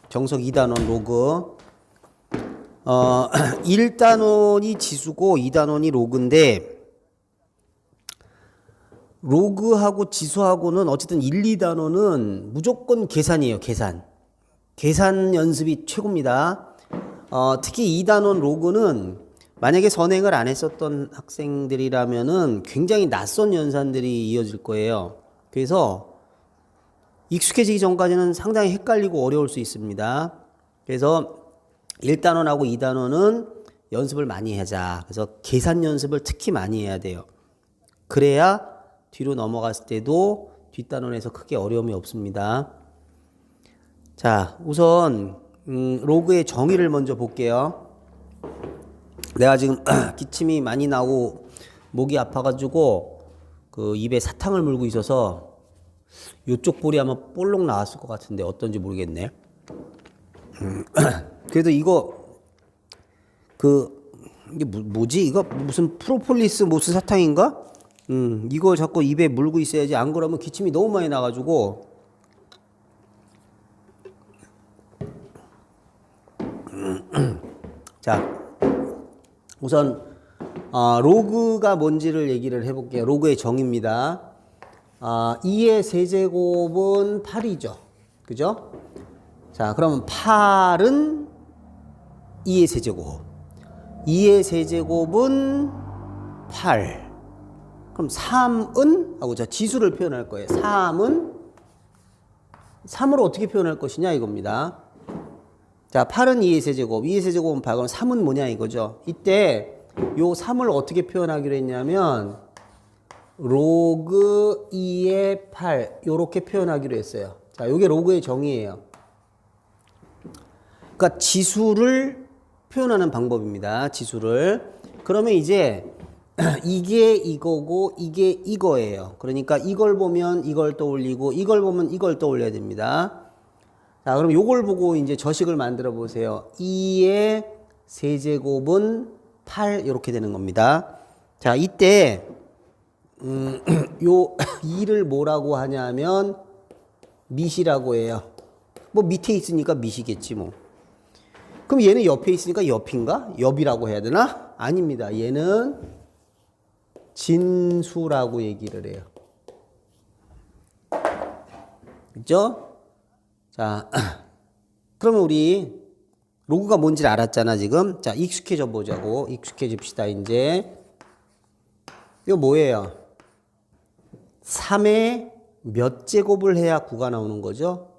정석 2단원 로그. 1단원이 지수고 2단원이 로그인데, 로그하고 지수하고는 어쨌든 1, 2단원은 무조건 계산이에요. 계산 연습이 최고입니다. 특히 2단원 로그는 만약에 선행을 안 했었던 학생들이라면은 굉장히 낯선 연산들이 이어질 거예요. 그래서 익숙해지기 전까지는 상당히 헷갈리고 어려울 수 있습니다. 그래서 1단원하고 2단원은 연습을 많이 하자. 그래서 계산 연습을 특히 많이 해야 돼요. 그래야 뒤로 넘어갔을 때도 뒷단원에서 크게 어려움이 없습니다. 자, 우선 로그의 정의를 먼저 볼게요. 내가 지금 기침이 많이 나고 목이 아파가지고 그 입에 사탕을 물고 있어서 요쪽 볼이 아마 볼록 나왔을 것 같은데 어떤지 모르겠네. 그래도 이거 이게 뭐지? 이거 무슨 프로폴리스 모스 사탕인가? 이거 자꾸 입에 물고 있어야지. 안 그러면 기침이 너무 많이 나가지고. 자, 우선 로그가 뭔지를 얘기를 해볼게요. 로그의 정의입니다. 2의 세제곱은 8이죠. 그죠? 자, 그러면 8은 2의 세제곱. 2의 세제곱은 8. 그럼 3은? 하고 자, 지수를 표현할 거예요. 3을 어떻게 표현할 것이냐 이겁니다. 자, 8은 2의 세제곱. 2의 세제곱은 8. 그럼 3은 뭐냐 이거죠. 이때 요 3을 어떻게 표현하기로 했냐면 로그 2의 8 요렇게 표현하기로 했어요. 자, 요게 로그의 정의예요. 그러니까 지수를 표현하는 방법입니다. 지수를. 그러면 이제 이게 이거고 이게 이거예요. 그러니까 이걸 보면 이걸 떠올리고 이걸 보면 이걸 떠올려야 됩니다. 자, 그럼 요걸 보고 이제 저식을 만들어 보세요. 2의 세제곱은 8 이렇게 되는 겁니다. 자, 이때 요 2를 뭐라고 하냐면 밑이라고 해요. 뭐 밑에 있으니까 밑이겠지 뭐. 그럼 얘는 옆에 있으니까 옆인가? 옆이라고 해야 되나? 아닙니다. 얘는 진수라고 얘기를 해요. 그죠? 자, 그러면 우리 로그가 뭔지를 알았잖아, 지금. 자, 익숙해져 보자고. 익숙해집시다, 이제. 이거 뭐예요? 3의 몇 제곱을 해야 9가 나오는 거죠?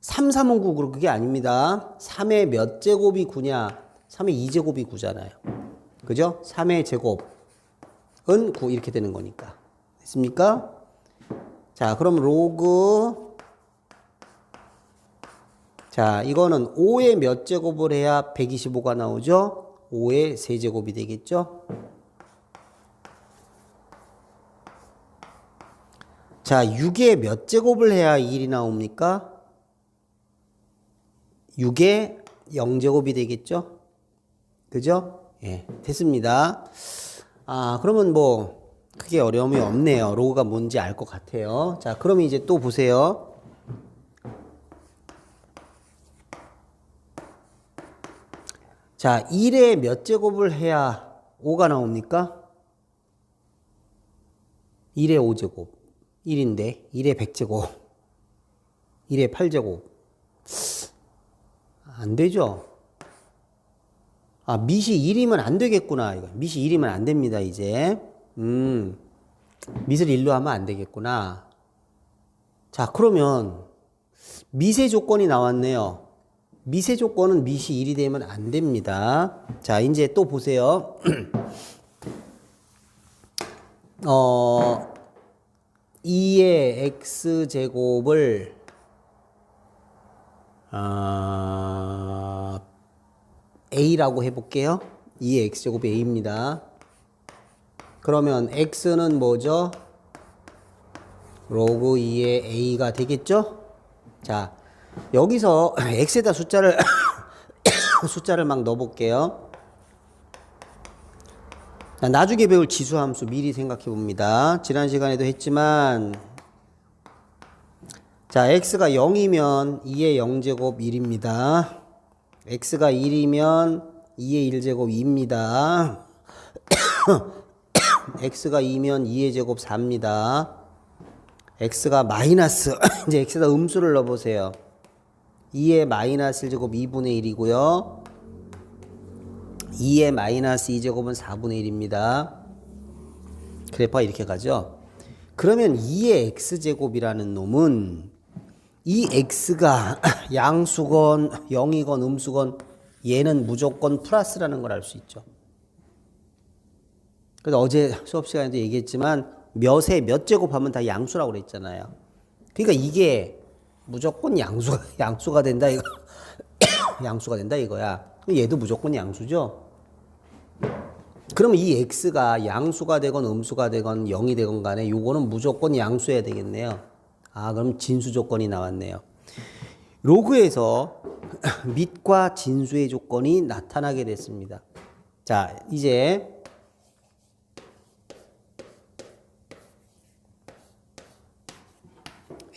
3, 3은 9, 그게 아닙니다. 3의 몇 제곱이 9냐? 3의 2제곱이 9잖아요. 그죠? 3의 제곱은 9 이렇게 되는 거니까. 됐습니까? 자, 그럼 로그. 자, 이거는 5의 몇 제곱을 해야 125가 나오죠? 5의 세제곱이 되겠죠? 자, 6의 몇 제곱을 해야 1이 나옵니까? 6의 0제곱이 되겠죠? 그죠? 예, 됐습니다. 그러면 뭐 크게 어려움이 없네요. 로그가 뭔지 알 것 같아요. 자, 그러면 이제 또 보세요. 자, 1의 몇 제곱을 해야 5가 나옵니까? 1의 5제곱. 1인데 1의 100제곱. 1의 8제곱. 안 되죠? 밑이 1이면 안 되겠구나. 이거. 밑이 1이면 안 됩니다, 이제. 밑을 1로 하면 안 되겠구나. 자, 그러면 밑의 조건이 나왔네요. 밑의 조건은 밑이 1이 되면 안 됩니다. 자, 이제 또 보세요. 2의 x제곱을 a라고 해볼게요. 2의 x제곱이 a입니다. 그러면 x는 뭐죠? 로그 2의 a가 되겠죠? 자, 여기서 x에다 숫자를 막 넣어볼게요. 자, 나중에 배울 지수함수 미리 생각해 봅니다. 지난 시간에도 했지만 자, x가 0이면 2의 0제곱 1입니다. x가 1이면 2의 1제곱 2입니다. x가 2면 2의 제곱 4입니다. x가 마이너스 이제 x에다 음수를 넣어보세요. 2의 마이너스 1제곱 2분의 1이고요. 2의 마이너스 2제곱은 4분의 1입니다. 그래프가 이렇게 가죠. 그러면 2의 x제곱이라는 놈은 이 x가 양수건 0이건 음수건 얘는 무조건 플러스라는 걸 알 수 있죠. 그래서 어제 수업 시간에도 얘기했지만 몇에 몇 제곱하면 다 양수라고 그랬잖아요. 그러니까 이게 무조건 양수가 된다 이거 양수가 된다 이거야. 얘도 무조건 양수죠. 그러면 이 x가 양수가 되건 음수가 되건 0이 되건 간에 요거는 무조건 양수여야 되겠네요. 아, 그럼 진수 조건이 나왔네요. 로그에서 밑과 진수의 조건이 나타나게 됐습니다. 자, 이제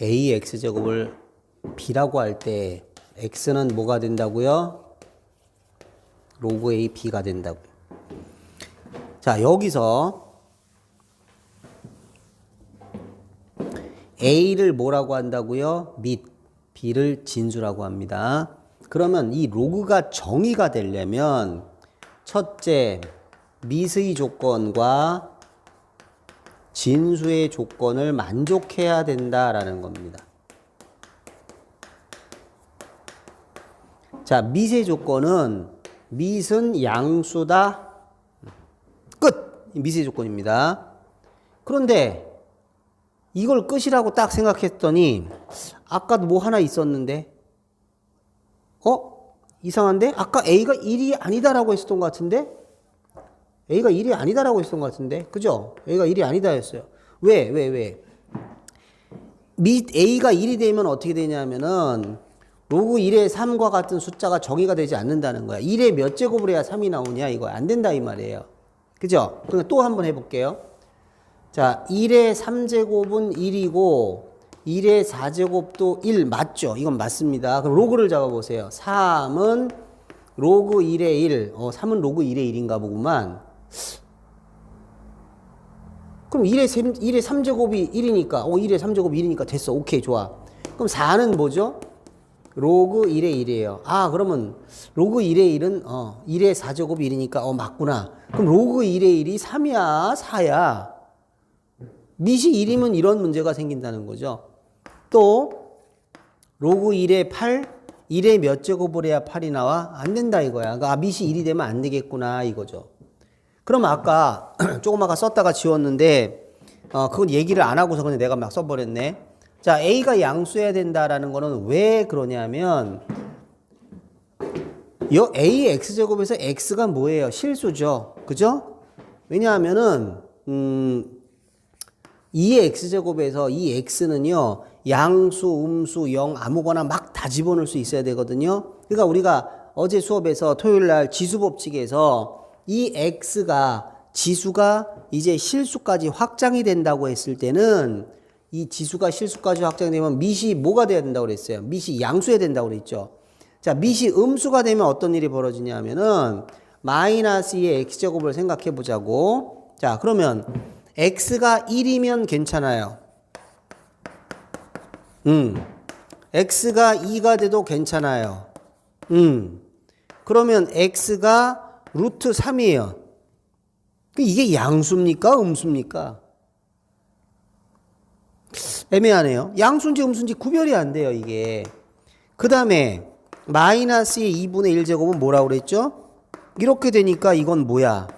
ax제곱을 b라고 할 때 x는 뭐가 된다고요? 로그 a b가 된다고요. 자, 여기서 a를 뭐라고 한다고요? 밑, b를 진수라고 합니다. 그러면 이 로그가 정의가 되려면 첫째, 밑의 조건과 진수의 조건을 만족해야 된다라는 겁니다. 자, 밑의 조건은 밑은 양수다. 끝! 밑의 조건입니다. 그런데 이걸 끝이라고 딱 생각했더니 아까도 뭐 하나 있었는데 이상한데? 아까 A가 1이 아니다라고 했었던 것 같은데? A가 1이 아니다라고 했었던 것 같은데? 그죠? A가 1이 아니다 했어요. 왜? 밑 A가 1이 되면 어떻게 되냐면은 로그 1의 3과 같은 숫자가 정의가 되지 않는다는 거야. 1의 몇 제곱을 해야 3이 나오냐? 이거 안 된다 이 말이에요. 그죠? 그러니까 또 한번 해볼게요. 자, 1의 3제곱은 1이고 1의 4제곱도 1 맞죠? 이건 맞습니다. 그럼 로그를 잡아보세요. 3은 로그 1의 1. 3은 로그 1의 1인가 보구만. 그럼 1의 3제곱이 1이니까 1의 3제곱이 1이니까 됐어. 오케이, 좋아. 그럼 4는 뭐죠? 로그 1의 1이에요. 아, 그러면 로그 1의 1은 1의 4제곱이 1이니까 맞구나. 그럼 로그 1의 1이 3이야, 4야. 밑이 1이면 이런 문제가 생긴다는 거죠. 또 로그 1의 8, 1의 몇 제곱을 해야 8이 나와? 안 된다 이거야. 그러니까 밑이 1이 되면 안 되겠구나 이거죠. 그럼 아까 조금 아까 썼다가 지웠는데 그건 얘기를 안 하고서 그냥 내가 막 써버렸네. 자, A가 양수해야 된다라는 거는 왜 그러냐면 A x제곱에서 x가 뭐예요? 실수죠. 그죠? 왜냐하면은 2의 x제곱에서 이 x는요 양수, 음수, 0 아무거나 막 다 집어넣을 수 있어야 되거든요. 그러니까 우리가 어제 수업에서 토요일날 지수법칙에서 이 x가 지수가 이제 실수까지 확장이 된다고 했을 때는 이 지수가 실수까지 확장되면 밑이 뭐가 돼야 된다고 그랬어요? 밑이 양수해야 된다고 그랬죠. 자, 밑이 음수가 되면 어떤 일이 벌어지냐면은 마이너스 2의 x제곱을 생각해 보자고. 자, 그러면 x가 1이면 괜찮아요. x가 2가 돼도 괜찮아요. 그러면 x가 루트 3이에요. 이게 양수입니까? 음수입니까? 애매하네요. 양수인지 음수인지 구별이 안 돼요, 이게. 그 다음에 마이너스의 2분의 1제곱은 뭐라고 그랬죠? 이렇게 되니까 이건 뭐야?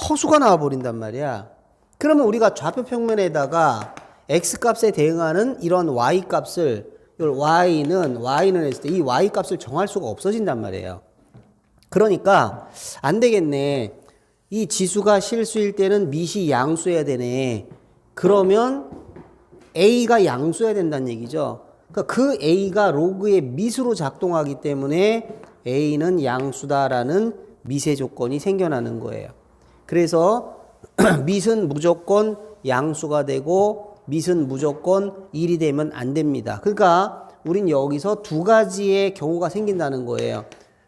허수가 나와버린단 말이야. 그러면 우리가 좌표 평면에다가 x값에 대응하는 이런 y값을 y는 했을 때 이 y값을 정할 수가 없어진단 말이에요. 그러니까 안 되겠네. 이 지수가 실수일 때는 밑이 양수해야 되네. 그러면 a가 양수해야 된다는 얘기죠. 그러니까 그 a가 로그의 밑으로 작동하기 때문에 a는 양수다라는 밑의 조건이 생겨나는 거예요. 그래서 밑은 무조건 양수가 되고 밑은 무조건 1이 되면 안 됩니다. 그러니까 우린 여기서 두 가지의 경우가 생긴다는 거예요.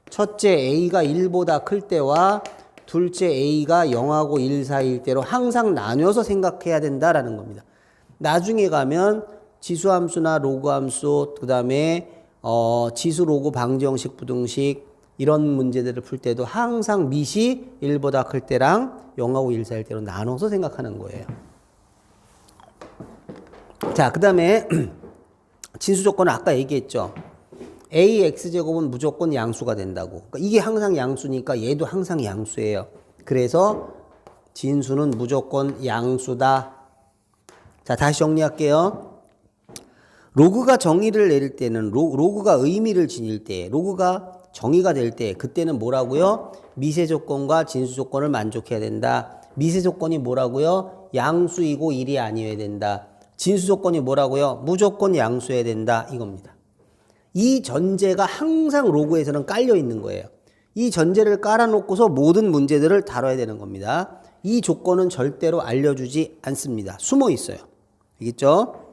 첫째 A가 1보다 클 때와 둘째 A가 0하고 1 사이일 때로 항상 나뉘어서 생각해야 된다라는 겁니다. 나중에 가면 지수함수나 로그함수, 그 다음에 지수 로그 방정식 부등식 이런 문제들을 풀 때도 항상 밑이 1보다 클 때랑 0하고 1 사이일 때로 나눠서 생각하는 거예요. 자, 그 다음에 진수 조건은 아까 얘기했죠. AX제곱은 무조건 양수가 된다고. 그러니까 이게 항상 양수니까 얘도 항상 양수예요. 그래서 진수는 무조건 양수다. 자, 다시 정리할게요. 로그가 정의를 내릴 때는 로그가 의미를 지닐 때, 로그가 정의가 될 때 그때는 뭐라고요? 미세 조건과 진수 조건을 만족해야 된다. 미세 조건이 뭐라고요? 양수이고 1이 아니어야 된다. 진수 조건이 뭐라고요? 무조건 양수여야 된다. 이겁니다. 이 전제가 항상 로그에서는 깔려 있는 거예요. 이 전제를 깔아놓고서 모든 문제들을 다뤄야 되는 겁니다. 이 조건은 절대로 알려주지 않습니다. 숨어 있어요. 알겠죠?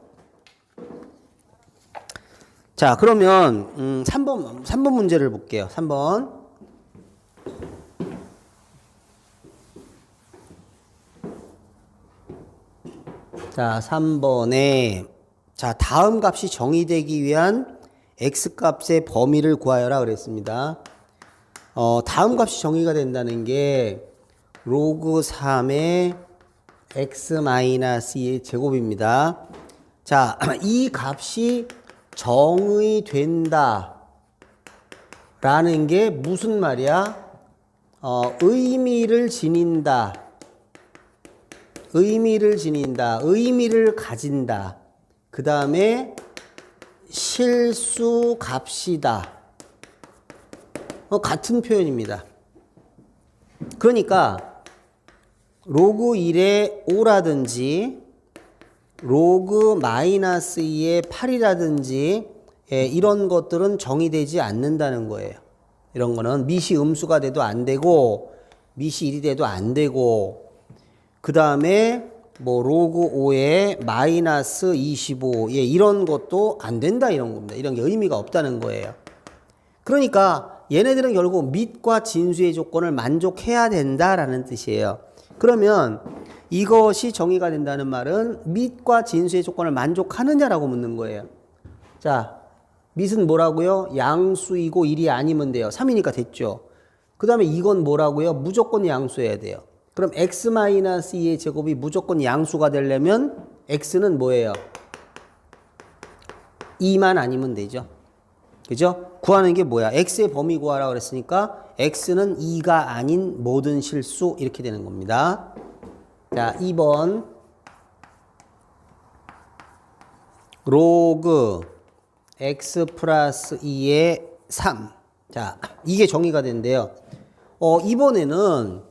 자, 그러면 3번 문제를 볼게요. 3번. 자, 3번에 자, 다음 값이 정의되기 위한 x값의 범위를 구하여라 그랬습니다. 다음 값이 정의가 된다는 게 로그 3의 x-2의 제곱입니다. 자, 이 값이 정의된다 라는 게 무슨 말이야? 의미를 지닌다. 의미를 지닌다. 의미를 가진다. 그 다음에 실수 값이다. 같은 표현입니다. 그러니까 로그 1의 5라든지 로그 마이너스 2의 8이라든지 이런 것들은 정의되지 않는다는 거예요. 이런 거는 밑이 음수가 돼도 안 되고 밑이 1이 돼도 안 되고 그 다음에 뭐 로그 5에 마이너스 25 이런 것도 안 된다 이런 겁니다. 이런 게 의미가 없다는 거예요. 그러니까 얘네들은 결국 밑과 진수의 조건을 만족해야 된다라는 뜻이에요. 그러면 이것이 정의가 된다는 말은 밑과 진수의 조건을 만족하느냐라고 묻는 거예요. 자, 밑은 뭐라고요? 양수이고 1이 아니면 돼요. 3이니까 됐죠. 그 다음에 이건 뭐라고요? 무조건 양수여야 돼요. 그럼 x-2의 제곱이 무조건 양수가 되려면 x는 뭐예요? 2만 아니면 되죠. 그죠? 구하는 게 뭐야? x의 범위 구하라고 그랬으니까 x는 2가 아닌 모든 실수 이렇게 되는 겁니다. 자, 2번 로그 x 플러스 2의 3. 자, 이게 정의가 된대요. 이번에는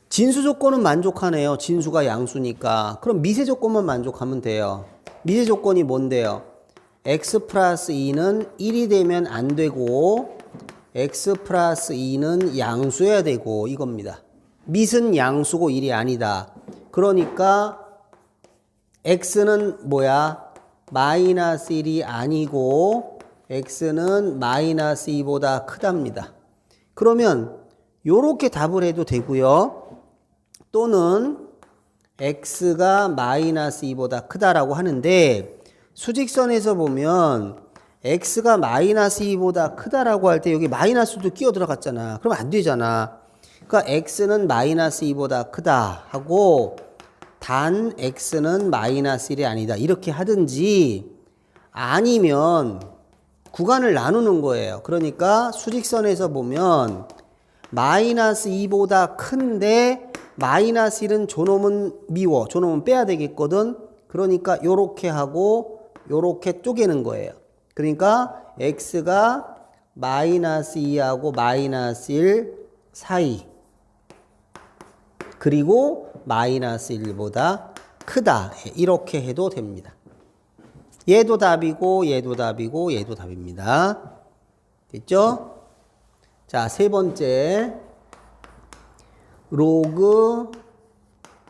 진수 조건은 만족하네요. 진수가 양수니까. 그럼 미세 조건만 만족하면 돼요. 미세 조건이 뭔데요? x 플러스 2는 1이 되면 안 되고 x 플러스 2는 양수여야 되고 이겁니다. 밑은 양수고 1이 아니다. 그러니까 x는 뭐야? 마이너스 1이 아니고 x는 마이너스 2보다 크답니다. 그러면 요렇게 답을 해도 되고요. 또는 x가 마이너스 2보다 크다라고 하는데 수직선에서 보면 x가 마이너스 2보다 크다라고 할 때 여기 마이너스도 끼어 들어갔잖아. 그럼 안 되잖아. 그러니까 x는 마이너스 2보다 크다 하고 단 x는 마이너스 1이 아니다. 이렇게 하든지 아니면 구간을 나누는 거예요. 그러니까 수직선에서 보면 마이너스 2보다 큰데 마이너스 1은 저놈은 미워. 저놈은 빼야 되겠거든. 그러니까 요렇게 하고 요렇게 쪼개는 거예요. 그러니까 x가 마이너스 2하고 마이너스 1 사이 그리고 마이너스 1보다 크다. 이렇게 해도 됩니다. 얘도 답이고 얘도 답이고 얘도 답입니다. 됐죠? 자, 세 번째 로그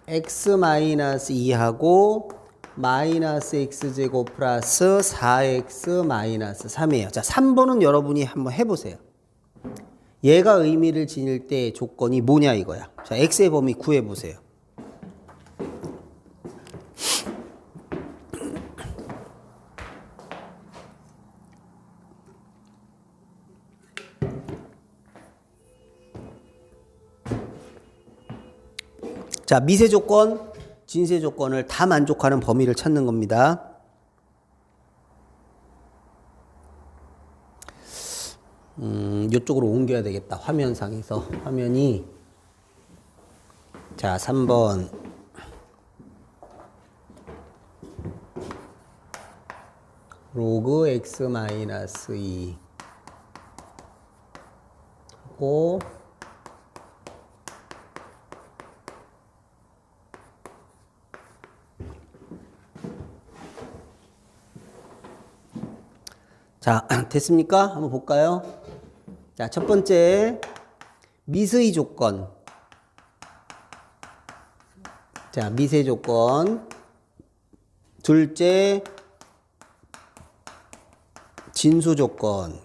x-2하고 마이너스 x제곱 플러스 4x 마이너스 3이에요. 자, 3번은 여러분이 한번 해보세요. 얘가 의미를 지닐 때 조건이 뭐냐 이거야. 자, x의 범위 구해보세요. 자, 미세 조건, 진세 조건을 다 만족하는 범위를 찾는 겁니다. 이쪽으로 옮겨야 되겠다. 화면상에서. 화면이. 자, 3번. 로그 x 마이너스 2 하고 자, 됐습니까? 한번 볼까요? 자, 첫 번째 미스의 조건. 자, 미세 조건. 둘째 진수 조건.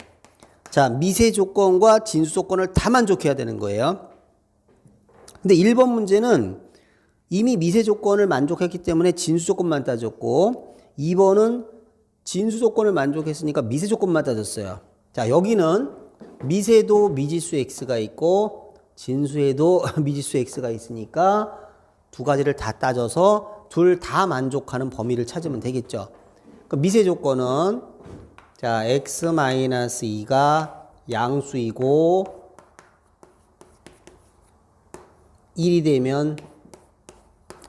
자, 미세 조건과 진수 조건을 다 만족해야 되는 거예요. 근데 1번 문제는 이미 미세 조건을 만족했기 때문에 진수 조건만 따졌고 2번은 진수 조건을 만족했으니까 미세 조건만 따졌어요. 자, 여기는 미세도 미지수 x가 있고 진수에도 미지수 x가 있으니까 두 가지를 다 따져서 둘 다 만족하는 범위를 찾으면 되겠죠. 그 미세 조건은 자, x-2가 양수이고 1이 되면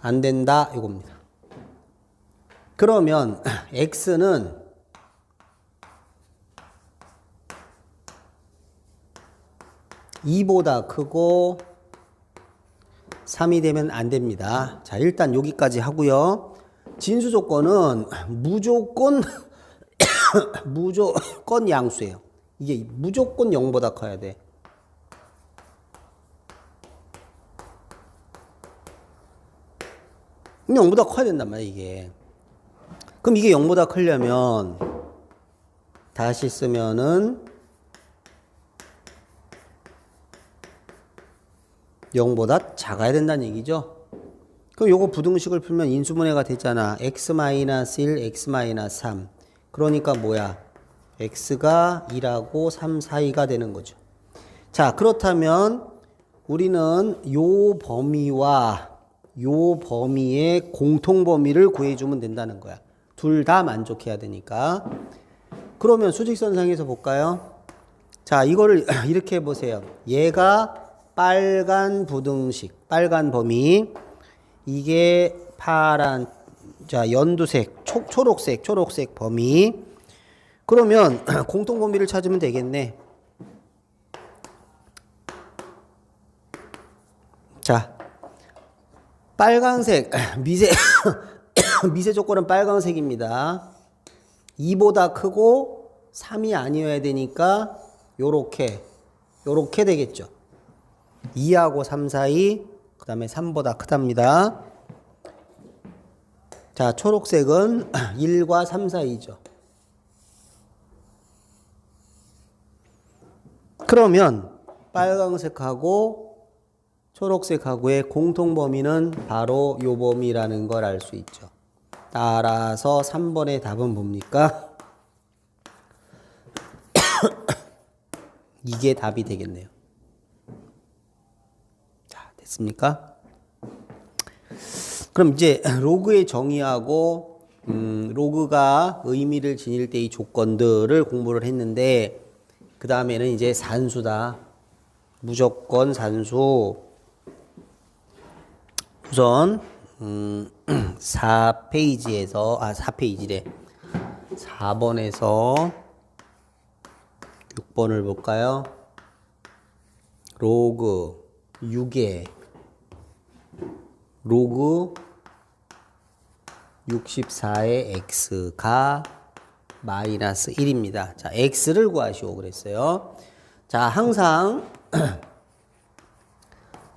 안 된다 이겁니다. 그러면 x는 2보다 크고 3이 되면 안 됩니다. 자, 일단 여기까지 하고요. 진수 조건은 무조건 무조건 양수예요. 이게 무조건 0보다 커야 돼. 근데 0보다 커야 된단 말이야, 이게. 그럼 이게 0보다 크려면 다시 쓰면은 0보다 작아야 된다는 얘기죠. 그럼 요거 부등식을 풀면 인수분해가 됐잖아. x-1, x-3. 그러니까 뭐야? x가 2하고 3 사이가 되는 거죠. 자, 그렇다면 우리는 요 범위와 요 범위의 공통 범위를 구해주면 된다는 거야. 둘 다 만족해야 되니까. 그러면 수직선상에서 볼까요? 자, 이거를 이렇게 해보세요. 얘가 빨간 부등식, 빨간 범위. 이게 파란, 자, 연두색, 초록색 범위. 그러면 공통 범위를 찾으면 되겠네. 자, 빨간색, 미세 조건은 빨간색입니다. 2보다 크고 3이 아니어야 되니까 요렇게 되겠죠. 2하고 3 사이, 그 다음에 3보다 크답니다. 자, 초록색은 1과 3 사이죠. 그러면 빨강색하고 초록색하고의 공통 범위는 바로 요 범위라는 걸 알 수 있죠. 따라서 3번의 답은 뭡니까? 이게 답이 되겠네요. 자, 됐습니까? 그럼 이제 로그의 정의하고 로그가 의미를 지닐 때의 조건들을 공부를 했는데 그 다음에는 이제 산수다. 무조건 산수. 우선 4페이지에서 4페이지래. 4번에서 6번을 볼까요? 로그 6에 로그 64의 x가 마이너스 1입니다. 자, x를 구하시오 그랬어요. 자, 항상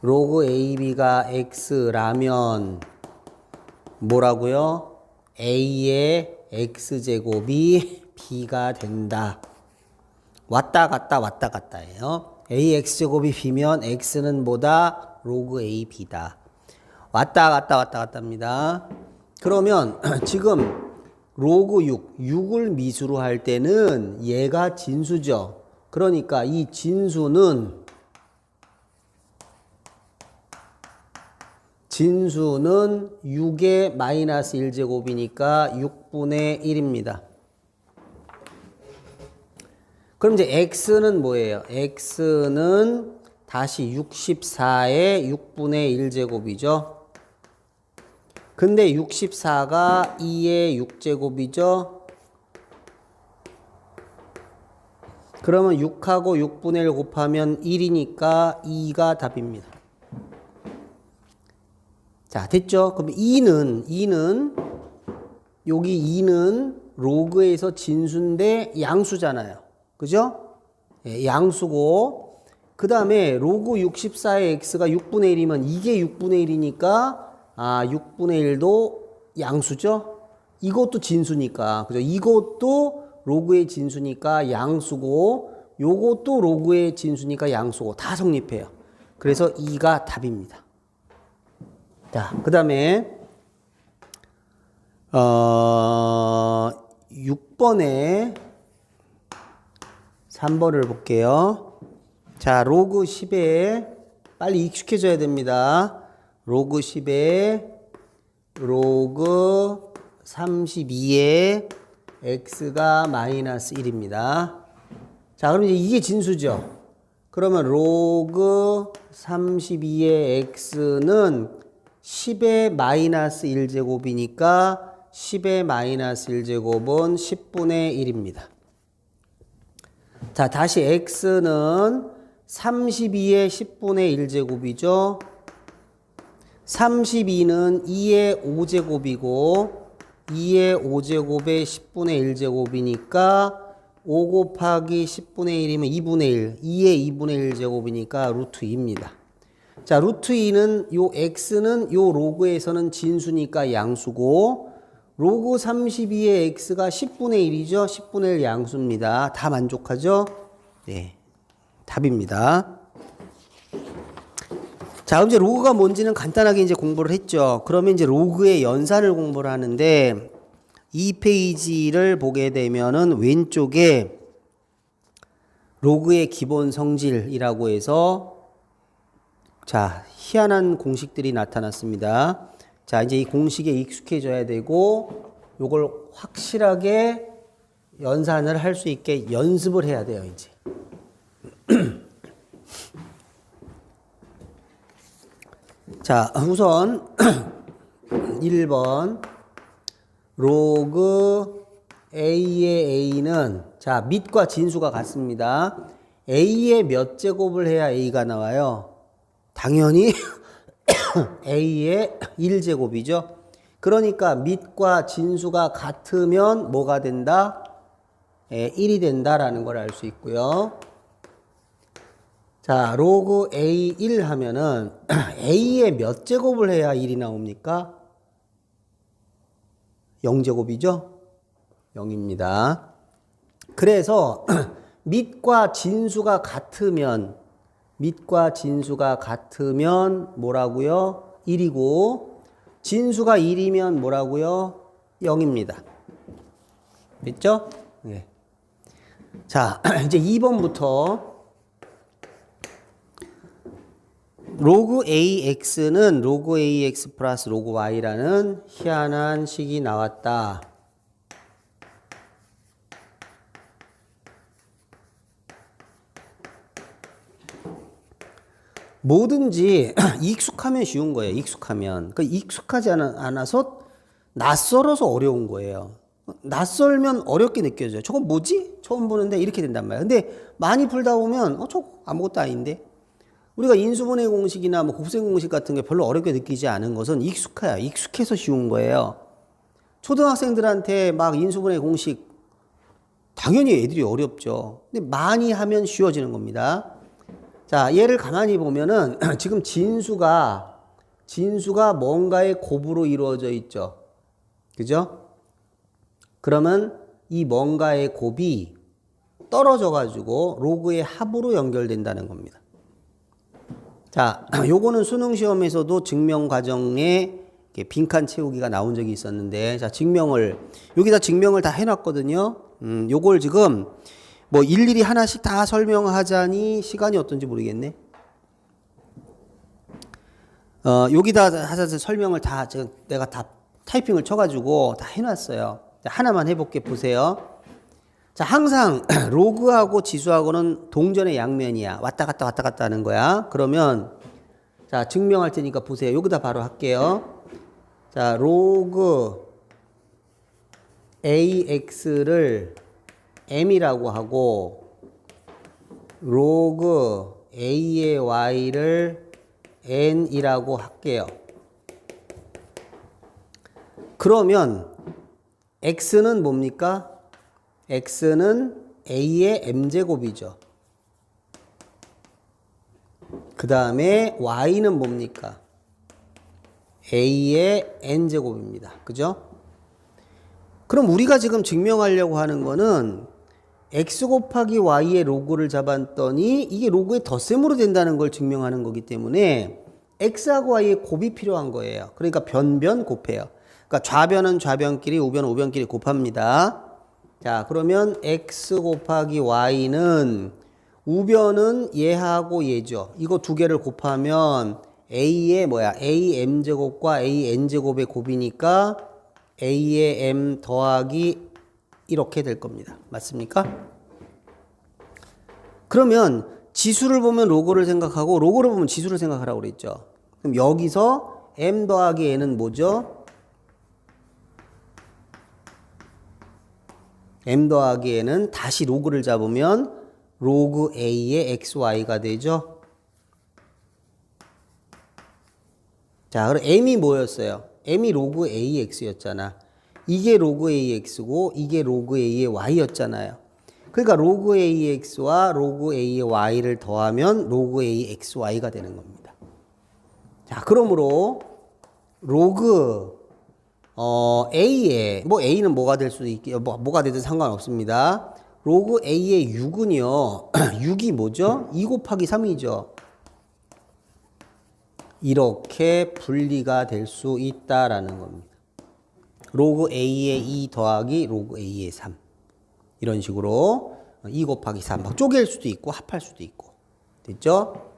로그 AB가 x라면 뭐라고요? a의 x제곱이 b가 된다. 왔다 갔다 왔다 갔다예요. a x제곱이 b면 x는 뭐다? 로그 a b다. 왔다 갔다 왔다 갔다입니다. 그러면 지금 로그 6을 미수로 할 때는 얘가 진수죠. 그러니까 이 진수는 6의 마이너스 1제곱이니까 6분의 1입니다. 그럼 이제 x는 뭐예요? x는 다시 64의 6분의 1제곱이죠. 근데 64가 2의 6제곱이죠. 그러면 6하고 6분의 1 곱하면 1이니까 2가 답입니다. 자, 됐죠? 그럼 2는 여기 2는 로그에서 진수인데 양수잖아요. 그죠? 예, 양수고 그 다음에 로그 64의 x가 6분의 1이면 이게 6분의 1이니까 6분의 1도 양수죠? 이것도 진수니까 그죠? 이것도 로그의 진수니까 양수고 요것도 로그의 진수니까 양수고 다 성립해요. 그래서 2가 답입니다. 자, 그 다음에 6번에 3번을 볼게요. 자, 로그 10에 빨리 익숙해져야 됩니다. 로그 10에 로그 32에 x가 마이너스 1입니다. 자, 그럼 이제 이게 진수죠. 그러면 로그 32의 x는 10의 마이너스 1제곱이니까 10의 마이너스 1제곱은 10분의 1입니다. 자, 다시 x는 32의 10분의 1제곱이죠. 32는 2의 5제곱이고 2의 5제곱에 10분의 1제곱이니까 5 곱하기 10분의 1이면 2분의 1, 2의 2분의 1제곱이니까 루트 2입니다. 자, 루트 2는 요 x는 요 로그에서는 진수니까 양수고 로그 32의 x가 10분의 1이죠. 10분의 1 양수입니다. 다 만족하죠? 네, 답입니다. 자, 그럼 이제 로그가 뭔지는 간단하게 이제 공부를 했죠. 그러면 이제 로그의 연산을 공부를 하는데 이 페이지를 보게 되면은 왼쪽에 로그의 기본 성질이라고 해서 자, 희한한 공식들이 나타났습니다. 자, 이제 이 공식에 익숙해져야 되고 요걸 확실하게 연산을 할 수 있게 연습을 해야 돼요, 이제. 자, 우선 1번 로그 a의 a는 자, 밑과 진수가 같습니다. a의 몇 제곱을 해야 a가 나와요? 당연히 a의 1제곱이죠. 그러니까 밑과 진수가 같으면 뭐가 된다? 1이 된다라는 걸 알 수 있고요. 자, 로그 A1 하면은 A의 몇 제곱을 해야 1이 나옵니까? 0제곱이죠? 0입니다. 그래서 밑과 진수가 같으면 뭐라고요? 1이고 진수가 1이면 뭐라고요? 0입니다. 됐죠? 네. 자, 이제 2번부터 로그 AX는 로그 AX 플러스 로그 Y라는 희한한 식이 나왔다. 뭐든지 익숙하면 쉬운 거예요. 익숙하면. 그 익숙하지 않아서 낯설어서 어려운 거예요. 낯설면 어렵게 느껴져요. 저건 뭐지? 처음 보는데 이렇게 된단 말이에요. 근데 많이 풀다 보면 저거 아무것도 아닌데. 우리가 인수분해 공식이나 뭐 곱셈 공식 같은 게 별로 어렵게 느끼지 않은 것은 익숙해요. 익숙해서 쉬운 거예요. 초등학생들한테 막 인수분해 공식 당연히 애들이 어렵죠. 근데 많이 하면 쉬워지는 겁니다. 자, 얘를 가만히 보면은 지금 진수가 뭔가의 곱으로 이루어져 있죠. 그죠? 그러면 이 뭔가의 곱이 떨어져 가지고 로그의 합으로 연결된다는 겁니다. 자, 요거는 수능 시험에서도 증명 과정에 빈칸 채우기가 나온 적이 있었는데, 자, 여기다 증명을 다 해놨거든요. 요걸 지금 뭐 일일이 하나씩 다 설명하자니 시간이 어떤지 모르겠네. 여기다 하자서 설명을 내가 다 타이핑을 쳐가지고 다 해놨어요. 자, 하나만 해볼게, 보세요. 자, 항상 로그하고 지수하고는 동전의 양면이야. 왔다 갔다 하는 거야. 그러면 자, 증명할 테니까 보세요. 여기다 바로 할게요. 자, 로그 AX를 M이라고 하고 로그 A의 Y를 N이라고 할게요. 그러면 X는 뭡니까? X는 A의 M제곱이죠. 그 다음에 Y는 뭡니까? A의 N제곱입니다. 그죠? 그럼 우리가 지금 증명하려고 하는 거는 X 곱하기 Y의 로그를 잡았더니 이게 로그의 덧셈으로 된다는 걸 증명하는 거기 때문에 X하고 Y의 곱이 필요한 거예요. 그러니까 변변 곱해요. 그러니까 좌변은 좌변끼리, 우변은 우변끼리 곱합니다. 자, 그러면 X 곱하기 Y는 우변은 얘하고 얘죠. 이거 두 개를 곱하면 A의 A M제곱과 A N제곱의 곱이니까 A의 M 더하기 이렇게 될 겁니다. 맞습니까? 그러면 지수를 보면 로그를 생각하고 로그를 보면 지수를 생각하라고 그랬죠. 그럼 여기서 M 더하기 N은 뭐죠? M 더하기 N은 다시 로그를 잡으면 로그 A의 XY가 되죠. 자, 그럼 M이 뭐였어요? M이 로그 AX였잖아. 이게 로그 AX고 이게 로그 A의 Y였잖아요. 그러니까 로그 AX와 로그 A의 Y를 더하면 로그 AXY가 되는 겁니다. 자, 그러므로 로그 A의 A는 뭐가 될 수도 있겠요. 뭐가 되든 상관없습니다. 로그 A의 6은요. 6이 뭐죠? 2 곱하기 3이죠. 이렇게 분리가 될 수 있다라는 겁니다. 로그 A의 2 더하기 로그 A의 3. 이런 식으로 2 곱하기 3. 막 쪼갤 수도 있고 합할 수도 있고. 됐죠?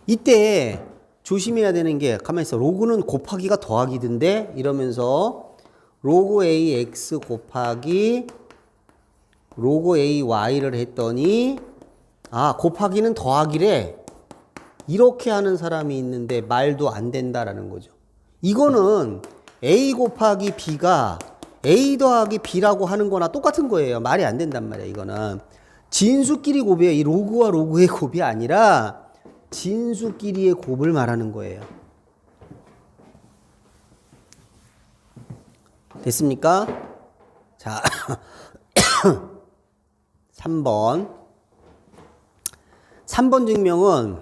이때 조심해야 되는 게 가만히 있어. 로그는 곱하기가 더하기던데 이러면서 로그 AX 곱하기 로그 AY를 했더니 곱하기는 더하기래. 이렇게 하는 사람이 있는데 말도 안 된다라는 거죠. 이거는 A 곱하기 B가 A 더하기 B라고 하는 거나 똑같은 거예요. 말이 안 된단 말이에요. 이거는 진수끼리 곱이에요. 이 로그와 로그의 곱이 아니라 진수끼리의 곱을 말하는 거예요. 됐습니까? 자, 3번. 3번 증명은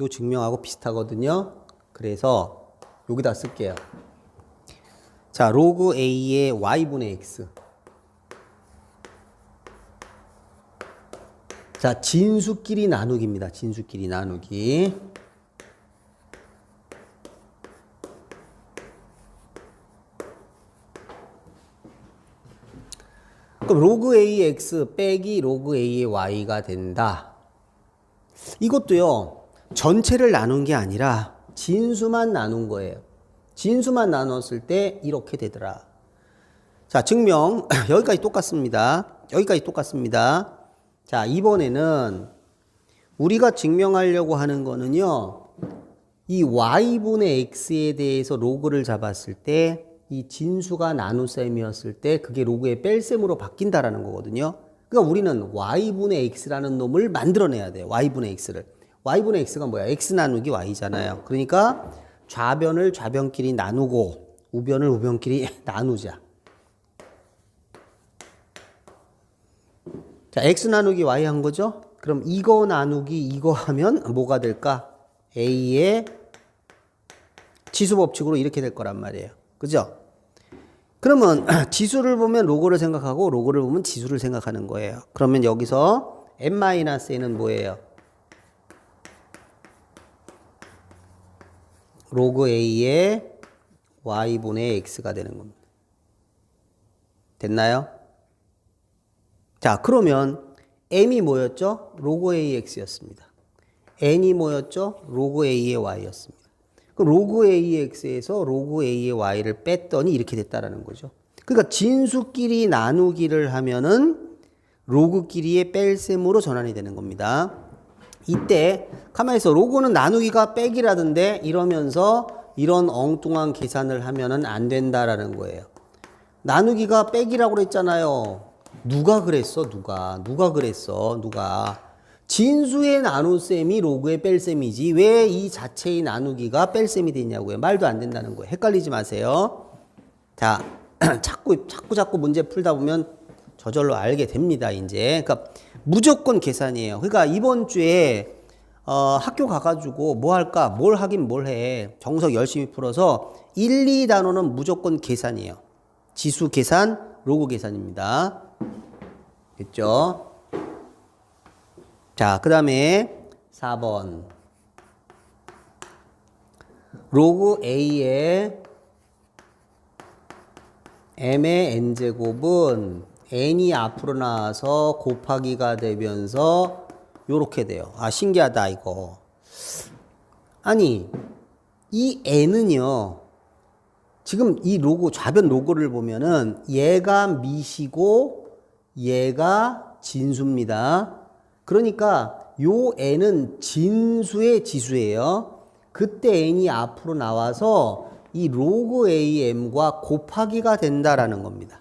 요 증명하고 비슷하거든요. 그래서 여기다 쓸게요. 자, 로그 A의 Y분의 X. 자, 진수끼리 나누기입니다. 진수끼리 나누기. 그럼 로그 AX 빼기 로그 A의 Y가 된다. 이것도요. 전체를 나눈 게 아니라 진수만 나눈 거예요. 진수만 나눴을 때 이렇게 되더라. 자, 증명 여기까지 똑같습니다. 여기까지 똑같습니다. 자, 이번에는 우리가 증명하려고 하는 거는요. 이 Y분의 X에 대해서 로그를 잡았을 때 이 진수가 나눗셈이었을 때 그게 로그의 뺄셈으로 바뀐다라는 거거든요. 그러니까 우리는 Y분의 X라는 놈을 만들어내야 돼요. Y분의 X를. Y분의 X가 뭐야? X 나누기 Y잖아요. 그러니까 좌변을 좌변끼리 나누고 우변을 우변끼리 나누자. 자, X 나누기 Y 한 거죠? 그럼 이거 나누기 이거 하면 뭐가 될까? A의 지수 법칙으로 이렇게 될 거란 말이에요. 그죠? 그러면 지수를 보면 로그를 생각하고 로그를 보면 지수를 생각하는 거예요. 그러면 여기서 n-n은 뭐예요? 로그 a의 y분의 x가 되는 겁니다. 됐나요? 자, 그러면 m이 뭐였죠? 로그 ax였습니다. n이 뭐였죠? 로그 a의 y였습니다. 그럼 로그 a의 x에서 로그 a의 y를 뺐더니 이렇게 됐다라는 거죠. 그러니까 진수끼리 나누기를 하면은 로그끼리의 뺄셈으로 전환이 되는 겁니다. 이때 가만히 있어. 로그는 나누기가 빼기라던데 이러면서 이런 엉뚱한 계산을 하면은 안 된다라는 거예요. 나누기가 빼기라고 그랬잖아요. 누가 그랬어? 누가 그랬어? 진수의 나눗셈이 로그의 뺄셈이지 왜 이 자체의 나누기가 뺄셈이 되냐고요. 말도 안 된다는 거예요. 헷갈리지 마세요. 자, 자꾸 문제 풀다 보면 저절로 알게 됩니다. 이제 그러니까 무조건 계산이에요. 그러니까 이번 주에 학교 가가지고 뭐 할까? 뭘 하긴 뭘 해. 정석 열심히 풀어서 1, 2단원은 무조건 계산이에요. 지수 계산, 로그 계산입니다. 됐죠? 자, 그 다음에 4번. 로그 A의 m의 n제곱은 n이 앞으로 나와서 곱하기가 되면서 요렇게 돼요. 아, 신기하다 이거. 아니, 이 n은요. 지금 이 로그, 좌변 로그를 보면은 얘가 미시고 얘가 진수입니다. 그러니까 요 n은 진수의 지수예요. 그때 n이 앞으로 나와서 이 로그 am과 곱하기가 된다라는 겁니다.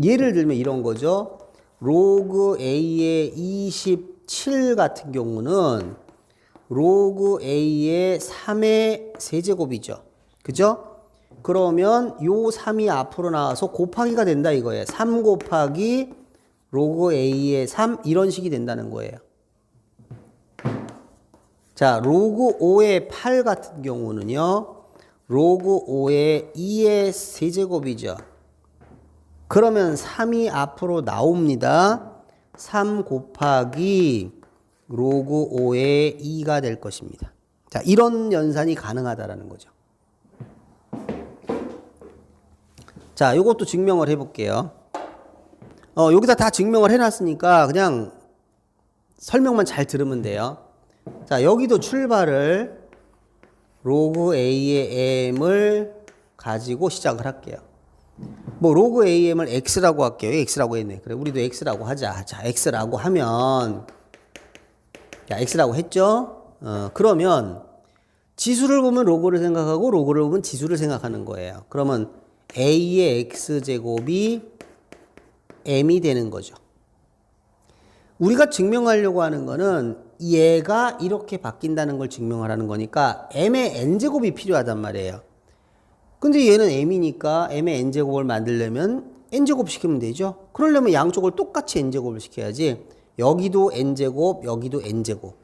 예를 들면 이런 거죠. 로그 a의 27 같은 경우는 로그 a의 3의 세제곱이죠. 그죠? 그러면 요 3이 앞으로 나와서 곱하기가 된다 이거예요. 3 곱하기 로그 a의 3 이런 식이 된다는 거예요. 자, 로그 5의 8 같은 경우는요. 로그 5의 2의 세제곱이죠. 그러면 3이 앞으로 나옵니다. 3 곱하기 로그 5의 2가 될 것입니다. 자, 이런 연산이 가능하다라는 거죠. 자, 이것도 증명을 해볼게요. 여기다 다 증명을 해놨으니까 그냥 설명만 잘 들으면 돼요. 자, 여기도 출발을 로그 A의 m을 가지고 시작을 할게요. 뭐 로그 AM을 X라고 할게요. X라고 했네. 그래, 우리도 X라고 하자. 자, X라고 하면 자, X라고 했죠? 그러면 지수를 보면 로그를 생각하고 로그를 보면 지수를 생각하는 거예요. 그러면 A의 X제곱이 M이 되는 거죠. 우리가 증명하려고 하는 거는 얘가 이렇게 바뀐다는 걸 증명하라는 거니까 M의 N제곱이 필요하단 말이에요. 근데 얘는 M이니까 M의 N제곱을 만들려면 N제곱 시키면 되죠. 그러려면 양쪽을 똑같이 N제곱을 시켜야지. 여기도 N제곱, 여기도 N제곱.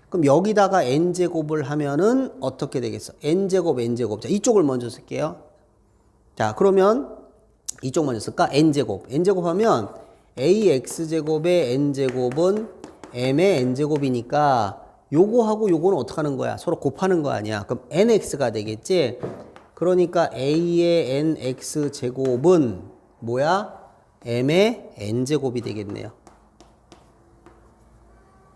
그럼 여기다가 N제곱을 하면은 어떻게 되겠어? N제곱, N제곱. 자, 이쪽을 먼저 쓸게요. 자, 그러면 이쪽 먼저 쓸까? N제곱. N제곱 하면 AX제곱의 N제곱은 M의 N제곱이니까 요거하고 요거는 어떻게 하는 거야? 서로 곱하는 거 아니야? 그럼 NX가 되겠지? 그러니까 A의 NX제곱은 뭐야? M의 N제곱이 되겠네요.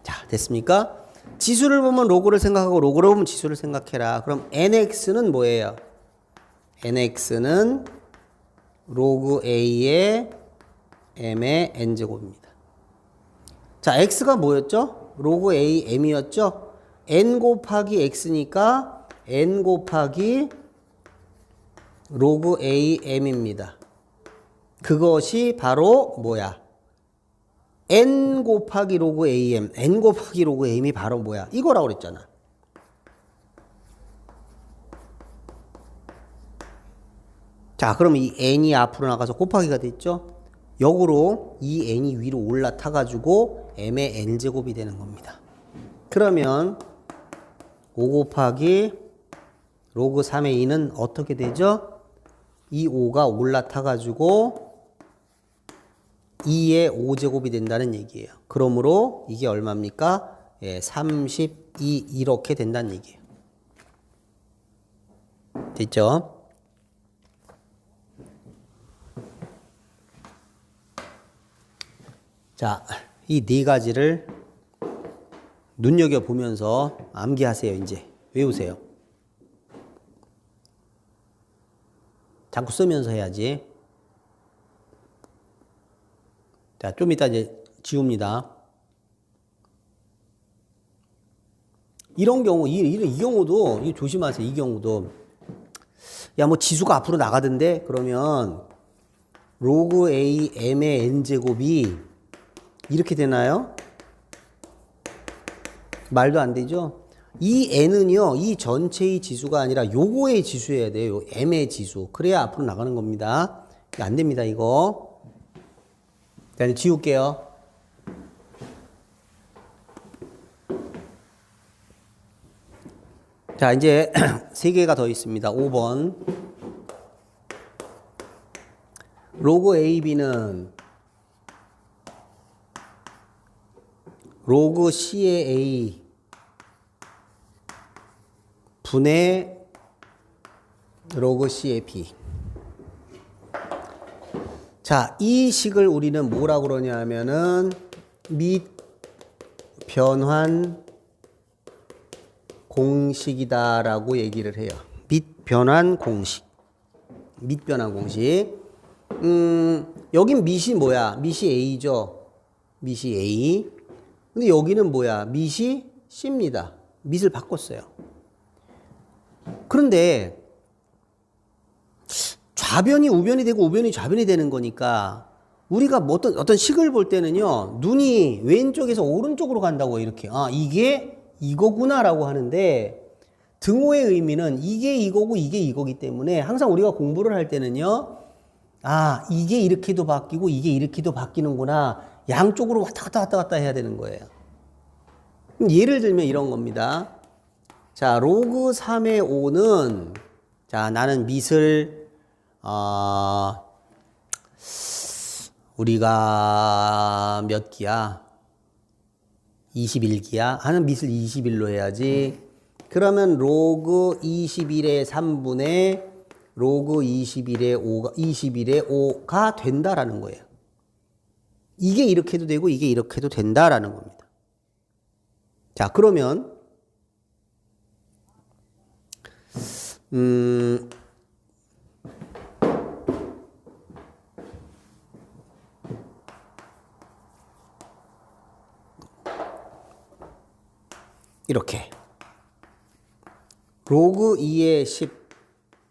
자, 됐습니까? 지수를 보면 로그를 생각하고 로그를 보면 지수를 생각해라. 그럼 NX는 뭐예요? NX는 로그 A의 M의 N제곱입니다. 자, X가 뭐였죠? 로그 A M이었죠? N 곱하기 X니까 N 곱하기 로그 A M입니다. 그것이 바로 뭐야? N 곱하기 로그 AM. N 곱하기 로그 M이 바로 뭐야? 이거라고 그랬잖아. 자, 그럼 이 N이 앞으로 나가서 곱하기가 됐죠? 역으로 이 N이 위로 올라타가지고 M의 N제곱이 되는 겁니다. 그러면 5 곱하기 로그 3의 2는 어떻게 되죠? 이 5가 올라타가지고 2의 5제곱이 된다는 얘기예요. 그러므로 이게 얼마입니까? 예, 32 이렇게 된다는 얘기예요. 됐죠? 자, 이 네 가지를 눈여겨보면서 암기하세요. 이제 외우세요. 자꾸 쓰면서 해야지. 자, 좀 이따 이제 지웁니다. 이런 경우, 이 경우도, 이 조심하세요. 이 경우도. 야, 뭐 지수가 앞으로 나가던데? 그러면 로그 A M의 N제곱이 이렇게 되나요? 말도 안 되죠? 이 N은요, 이 전체의 지수가 아니라 요거의 지수여야 돼요. 요 M의 지수. 그래야 앞으로 나가는 겁니다. 안 됩니다, 이거. 자, 이제 지울게요. 자, 이제 세 개가 더 있습니다. 5번. 로그 AB는 로그 C의 A 분의 로그 C의 B. 자, 이 식을 우리는 뭐라고 그러냐면은 밑변환 공식이다라고 얘기를 해요. 밑변환 공식. 밑변환 공식. 여긴 밑이 뭐야? 밑이 A죠. 밑이 A. 근데 여기는 뭐야? 밑이 C입니다. 밑을 바꿨어요. 그런데 좌변이 우변이 되고 우변이 좌변이 되는 거니까 우리가 뭐 어떤 식을 볼 때는요, 눈이 왼쪽에서 오른쪽으로 간다고 이렇게, 아, 이게 이거구나라고 하는데, 등호의 의미는 이게 이거고 이게 이거기 때문에 항상 우리가 공부를 할 때는요, 아, 이게 이렇게도 바뀌고 이게 이렇게도 바뀌는구나. 양쪽으로 왔다 갔다 해야 되는 거예요. 예를 들면 이런 겁니다. 자, 로그 3의 5는, 자, 나는 밑을, 우리가 몇 기야? 21기야? 하는 밑을 21로 해야지. 그러면 로그 21의 3분의 로그 21의 5가 된다라는 거예요. 이게 이렇게 해도 되고 이게 이렇게 해도 된다라는 겁니다. 자, 그러면 이렇게 로그 2의 10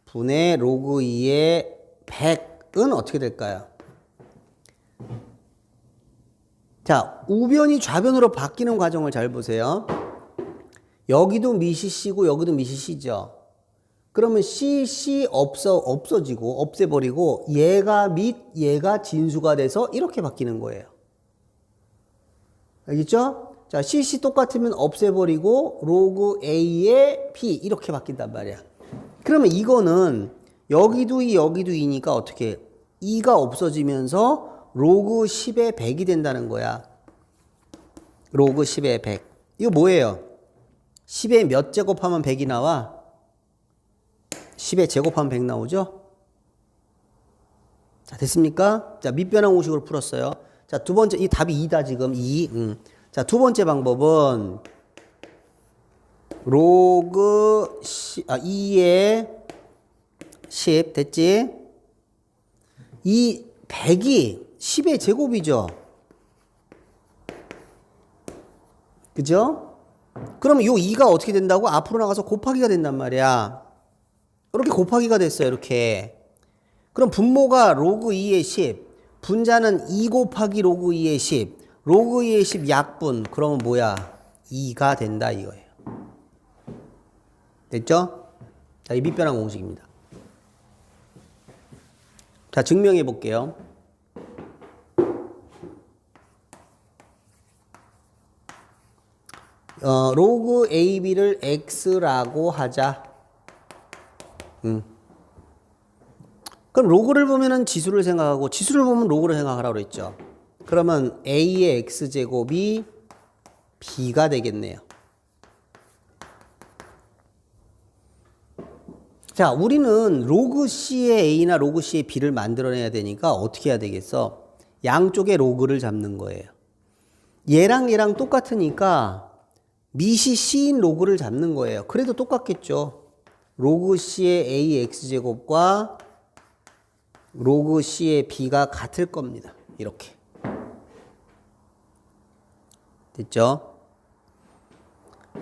분의 로그 2의 100은 어떻게 될까요? 자, 우변이 좌변으로 바뀌는 과정을 잘 보세요. 여기도 밑이 C고 여기도 밑이 C죠. 그러면 C 없어지고 없애버리고 얘가 밑, 얘가 진수가 돼서 이렇게 바뀌는 거예요. 알겠죠? 자, CC 똑같으면 없애버리고 로그 A의 P 이렇게 바뀐단 말이야. 그러면 이거는 여기도 2 여기도 2니까 어떻게 2가 없어지면서 로그 10의 100이 된다는 거야. 로그 10의 100. 이거 뭐예요? 10의 몇 제곱하면 100이 나와? 10의 제곱하면 100 나오죠? 자, 됐습니까? 자, 밑변환 공식으로 풀었어요. 자, 두 번째, 이 답이 2다, 지금. 2. 자, 두 번째 방법은 로그 2의 10 됐지? 이 100이 10의 제곱이죠. 그죠? 그러면 요 2가 어떻게 된다고? 앞으로 나가서 곱하기가 된단 말이야. 이렇게 곱하기가 됐어요. 이렇게. 그럼 분모가 로그 2의 10, 분자는 2 곱하기 로그 2의 10, 로그 2의 10 약분. 그러면 뭐야? 2가 된다 이거예요. 됐죠? 자, 이 밑변환 공식입니다. 자, 증명해 볼게요. 로그 AB를 X라고 하자. 그럼 로그를 보면은 지수를 생각하고 지수를 보면 로그를 생각하라고 그랬죠. 그러면 a의 x제곱이 b가 되겠네요. 자, 우리는 로그 c의 a나 로그 c의 b를 만들어내야 되니까 어떻게 해야 되겠어? 양쪽에 로그를 잡는 거예요. 얘랑 얘랑 똑같으니까 밑이 c인 로그를 잡는 거예요. 그래도 똑같겠죠. 로그 c의 a x제곱과 로그 c의 b가 같을 겁니다. 이렇게. 됐죠?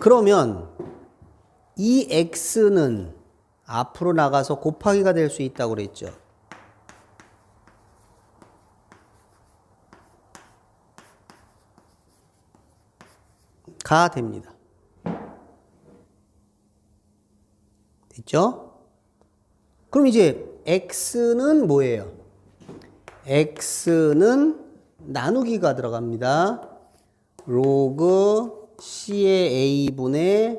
그러면 이 x는 앞으로 나가서 곱하기가 될 수 있다고 그랬죠. 가 됩니다. 됐죠? 그럼 이제 x는 뭐예요? x는 나누기가 들어갑니다. 로그 c의 a분의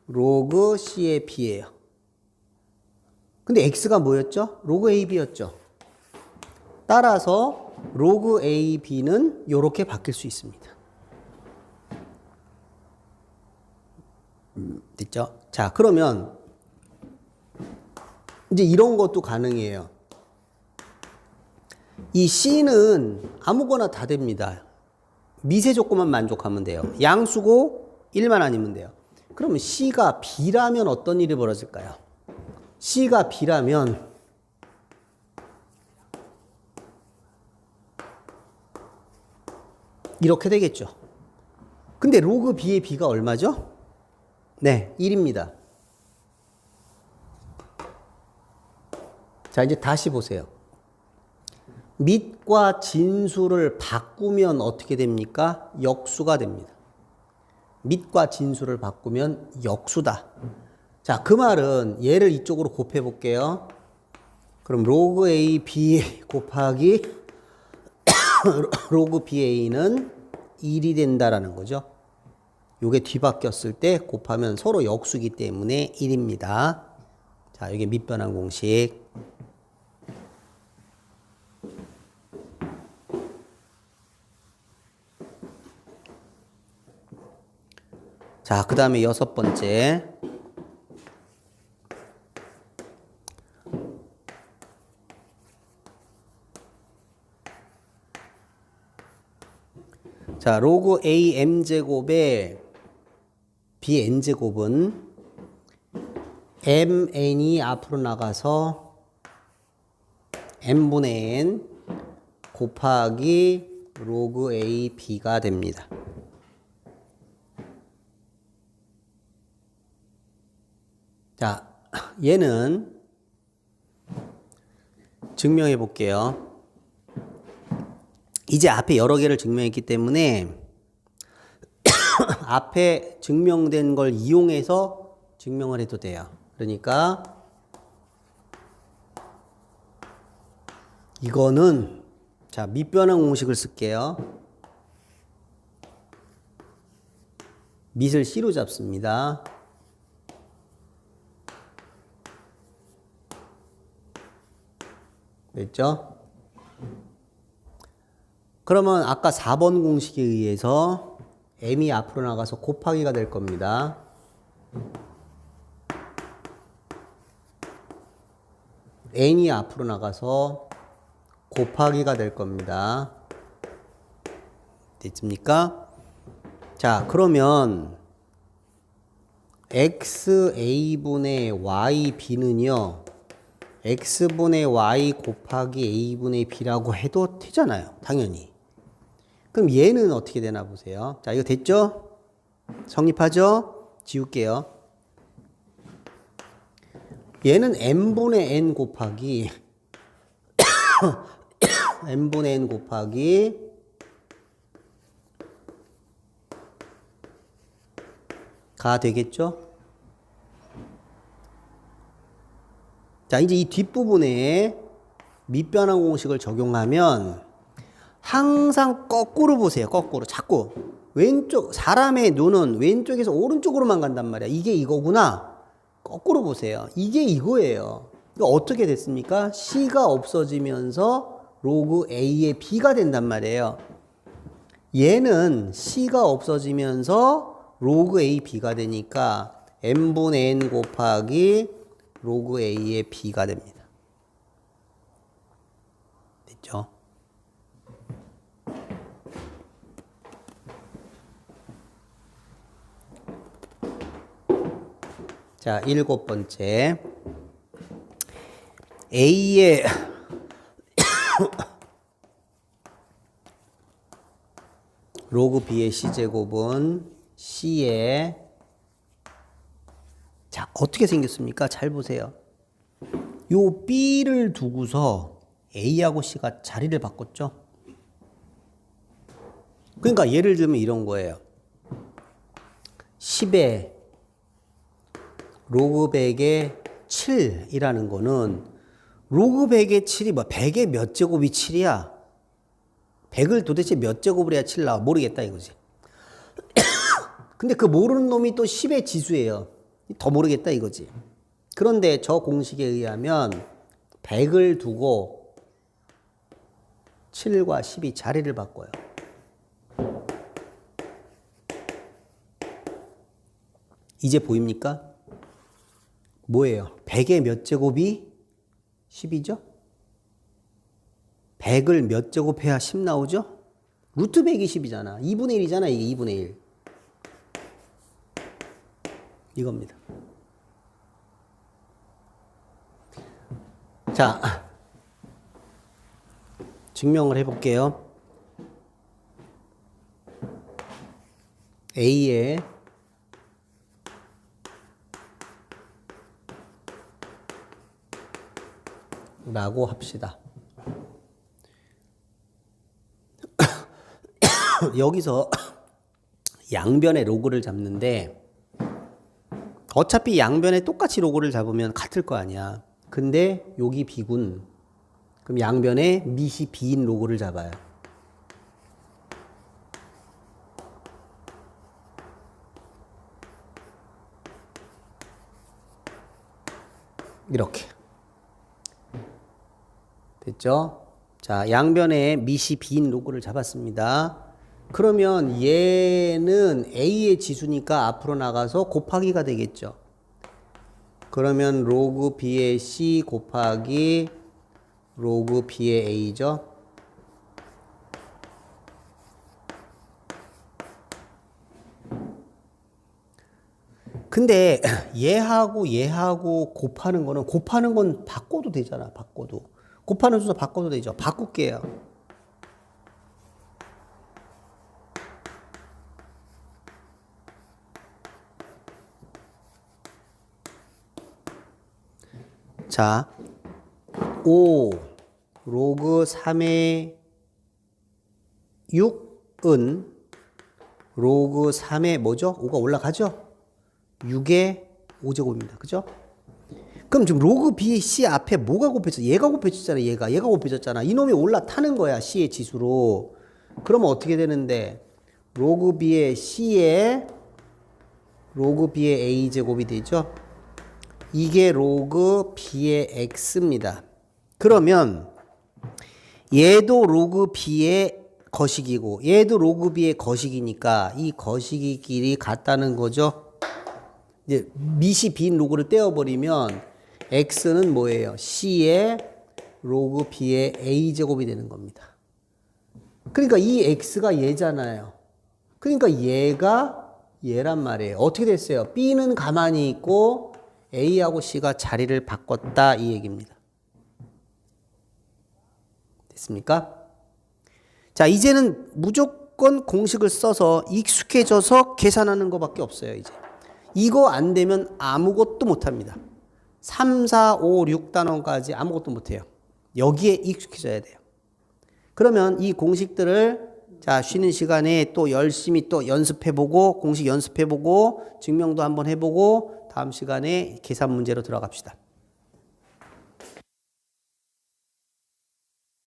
로그 c의 b예요. 근데 x가 뭐였죠? 로그 ab였죠. 따라서 로그 ab는 이렇게 바뀔 수 있습니다. 됐죠? 자, 그러면 이제 이런 것도 가능해요. 이 c는 아무거나 다 됩니다. 미세 조건만 만족하면 돼요. 양수고 1만 아니면 돼요. 그러면 c가 b라면 어떤 일이 벌어질까요? c가 b라면 이렇게 되겠죠. 근데 로그 b의 b가 얼마죠? 네, 1입니다. 자, 이제 다시 보세요. 밑과 진수를 바꾸면 어떻게 됩니까? 역수가 됩니다. 밑과 진수를 바꾸면 역수다. 자, 그 말은 얘를 이쪽으로 곱해 볼게요. 그럼 로그 a b 곱하기 로그 ba는 1이 된다라는 거죠. 요게 뒤바뀌었을 때 곱하면 서로 역수기 때문에 1입니다. 자, 이게 밑변환 공식. 자, 그 다음에 6번째. 자, 로그 am제곱의 bn제곱은 mn이 앞으로 나가서 m분의 n 곱하기 로그 a b가 됩니다. 자, 얘는 증명해 볼게요. 이제 앞에 여러 개를 증명했기 때문에 앞에 증명된 걸 이용해서 증명을 해도 돼요. 그러니까 이거는 자, 밑변환 공식을 쓸게요. 밑을 c로 잡습니다. 됐죠? 그러면 아까 4번 공식에 의해서 m이 앞으로 나가서 곱하기가 될 겁니다. n이 앞으로 나가서 곱하기가 될 겁니다. 됐습니까? 자, 그러면 xa분의 yb는요. x분의 y 곱하기 a분의 b라고 해도 되잖아요. 당연히. 그럼 얘는 어떻게 되나 보세요. 자, 이거 됐죠? 성립하죠? 지울게요. 얘는 n분의 n 곱하기 n분의 n 곱하기 가 되겠죠? 자, 이제 이 뒷부분에 밑변환 공식을 적용하면 항상 거꾸로 보세요. 거꾸로. 자꾸 왼쪽, 사람의 눈은 왼쪽에서 오른쪽으로만 간단 말이야. 이게 이거구나. 거꾸로 보세요. 이게 이거예요. 이거 어떻게 됐습니까? C가 없어지면서 로그 A의 B가 된단 말이에요. 얘는 C가 없어지면서 로그 A, B가 되니까 n분의 n 곱하기 로그 A의 B가 됩니다. 됐죠? 자, 7번째. A의 로그 B의 C제곱은 C의 자, 어떻게 생겼습니까? 잘 보세요. 요 B를 두고서 A하고 C가 자리를 바꿨죠? 그러니까 예를 들면 이런 거예요. 10의 로그 100의 7이라는 거는 로그 100의 7이 뭐 100의 몇 제곱이 7이야? 100을 도대체 몇 제곱을 해야 7 나와? 모르겠다 이거지. 근데 그 모르는 놈이 또 10의 지수예요. 더 모르겠다 이거지. 그런데 저 공식에 의하면 100을 두고 7과 10이 자리를 바꿔요. 이제 보입니까? 뭐예요? 100의 몇 제곱이 10이죠? 100을 몇 제곱해야 10 나오죠? 루트 100이 10이잖아. 2분의 1이잖아. 이게 2분의 1. 이겁니다. 자, 증명을 해볼게요. A의 라고 합시다. 여기서 양변의 로그를 잡는데 어차피 양변에 똑같이 로그를 잡으면 같을 거 아니야. 근데 여기 B군. 그럼 양변에 밑이 B인 로그를 잡아요. 이렇게. 됐죠? 자, 양변에 밑이 B인 로그를 잡았습니다. 그러면 얘는 A의 지수니까 앞으로 나가서 곱하기가 되겠죠. 그러면 로그 B의 C 곱하기 로그 B의 A죠. 근데 얘하고 곱하는 건 바꿔도 되잖아. 바꿔도. 곱하는 순서 바꿔도 되죠. 바꿀게요. 자, 5 로그 3의 6은 로그 3의 뭐죠? 5가 올라가죠? 6의 5제곱입니다. 그죠? 그럼 지금 로그 B, C 앞에 뭐가 곱해졌어? 얘가 곱해졌잖아. 얘가 곱해졌잖아. 이놈이 올라타는 거야. C의 지수로. 그러면 어떻게 되는데? 로그 B의 C의 로그 B의 A제곱이 되죠? 이게 로그 B의 X입니다. 그러면 얘도 로그 B의 거식이고 얘도 로그 B의 거식이니까 이 거식이끼리 같다는 거죠. 이제 밑이 B인 로그를 떼어버리면 X는 뭐예요? C의 로그 B의 A제곱이 되는 겁니다. 그러니까 이 X가 얘잖아요. 그러니까 얘가 얘란 말이에요. 어떻게 됐어요? B는 가만히 있고 A하고 C가 자리를 바꿨다 이 얘기입니다. 됐습니까? 자, 이제는 무조건 공식을 써서 익숙해져서 계산하는 것밖에 없어요. 이제 이거 안 되면 아무것도 못합니다. 3, 4, 5, 6단원까지 아무것도 못해요. 여기에 익숙해져야 돼요. 그러면 이 공식들을 자, 쉬는 시간에 또 열심히 또 연습해보고 공식 연습해보고 증명도 한번 해보고 다음 시간에 계산 문제로 들어갑시다.